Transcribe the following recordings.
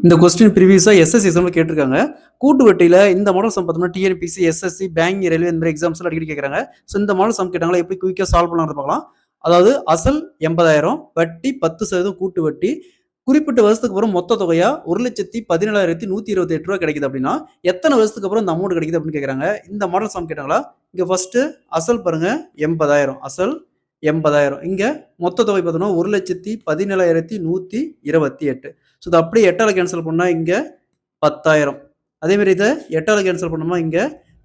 இந்த question ப்ரீவியஸா SSC எக்ஸாம்ல கேட்டிருக்காங்க. கூட்டு வட்டியில இந்த மாடல் சம் பார்த்தோம்னா டிஎன்பிஎஸ்சி, எஸ்எஸ்சி, பேங்க், ரயில்வே இந்த மாதிரி எக்ஸாம்ஸ்ல அடிக்கடி கேட்கறாங்க. ஸோ இந்த மாடல் சம் கேட்டாங்களா எப்படி குயிக்கா சால்வ் பண்ணலாம்னு பார்க்கலாம். அதாவது அசல் 80,000 வட்டி 10% கூட்டு வட்டி குறிப்பிட்ட வருஷத்துக்கு அப்புறம் மொத்த தொகையா ரூ. 1,17,128 கிடைக்குது அப்படின்னா எத்தனை வருஷத்துக்கு அப்புறம் இந்த அமௌண்ட் கிடைக்குது அப்படின்னு கேட்கறாங்க. இந்த மாடல் சம் கேட்டாங்களா இங்க ஃபர்ஸ்ட் அசல் பாருங்க 80,000 அசல் 80,000 இங்க மொத்த தொகை பார்த்தோம்னா 1,17,128. ஸோ இதை அப்படியே 8ஆல கேன்சல் பண்ணா இங்க 10,000. அதே மாதிரி இதை 8ஆல கேன்சல் பண்ணோம்னா இங்க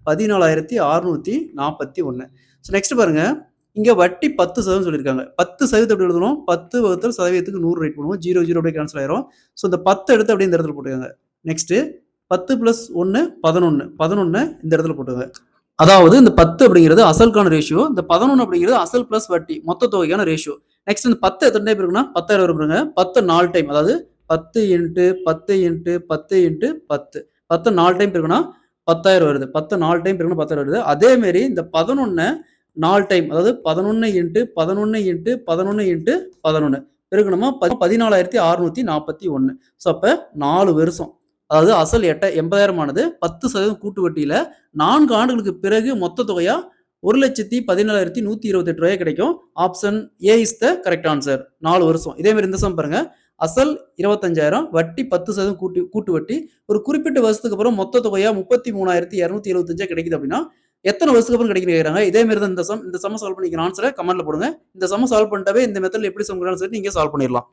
14,641. ஸோ நெக்ஸ்ட் பாருங்க இங்க வட்டி 10% சொல்லியிருக்காங்க. 10% எப்படி எழுதணும்? 10 வகுத்தல் சதவீதத்துக்கு 100 ரைட் பண்ணுவோம். 0 0 அப்படியே கேன்சல் ஆயிரும். ஸோ இந்த 10 எடுத்து அப்படியே இந்த இடத்துல போட்டுக்கோங்க. நெக்ஸ்ட் 10 பிளஸ் 1 11 11 இந்த இடத்துல போட்டுங்க. அதாவது இந்த 10 அப்படிங்கிறது அசலுக்கான ரேஷியோ, இந்த 11 அப்படிங்கிறது அசல் பிளஸ் வட்டி மொத்த தொகைக்கான ரேஷியோ. நெக்ஸ்ட் இந்த 10 எத்தனை டைம் இருக்குன்னா 10,000 வருங்க. 10 4 டைம், அதாவது 10 இன்ட்டு 10 இன்ட்டு 10 இன்ட்டு 10 10 4 டைம் இருக்குன்னா 10,000 வருது. 10 4 டைம் இருக்குன்னா 10,000 வருது. அதே மாதிரி இந்த 11 4 டைம், அதாவது 11 இன்ட்டு 11 இன்ட்டு 11 இன்ட்டு 11 பெருக்கணுமா 14,641. ஸோ அப்ப 4 வருஷம், அதாவது அசல் 80,000 ஆனது 10% கூட்டு வட்டியில 4 ஆண்டுகளுக்கு பிறகு மொத்த தொகையா ரூ. 1,17,128 கிடைக்கும். Option A is the correct answer. 4 வருஷம். இதே மாதிரி இந்த சம் பாருங்க. அசல் 25,000 வட்டி 10% கூட்டு வட்டி ஒரு குறிப்பிட்ட வருஷத்துக்கு அப்புறம் மொத்த தொகையா 33,275 கிடைக்குது அப்படின்னா எத்தனை வருஷத்துக்கு அப்புறம் கிடைக்குன்னு கேட்கறாங்க. இதே மாதிரி தான் இந்த சம் சால்வ் பண்ணிக்கிற ஆன்சரை கமெண்ட்ல போடுங்க. இந்த சம் சால்வ் பண்ணிட்டாவே இந்த மெத்தட்ல எப்படி சம் சொல்லி நீங்க சால்வ் பண்ணிடலாம்.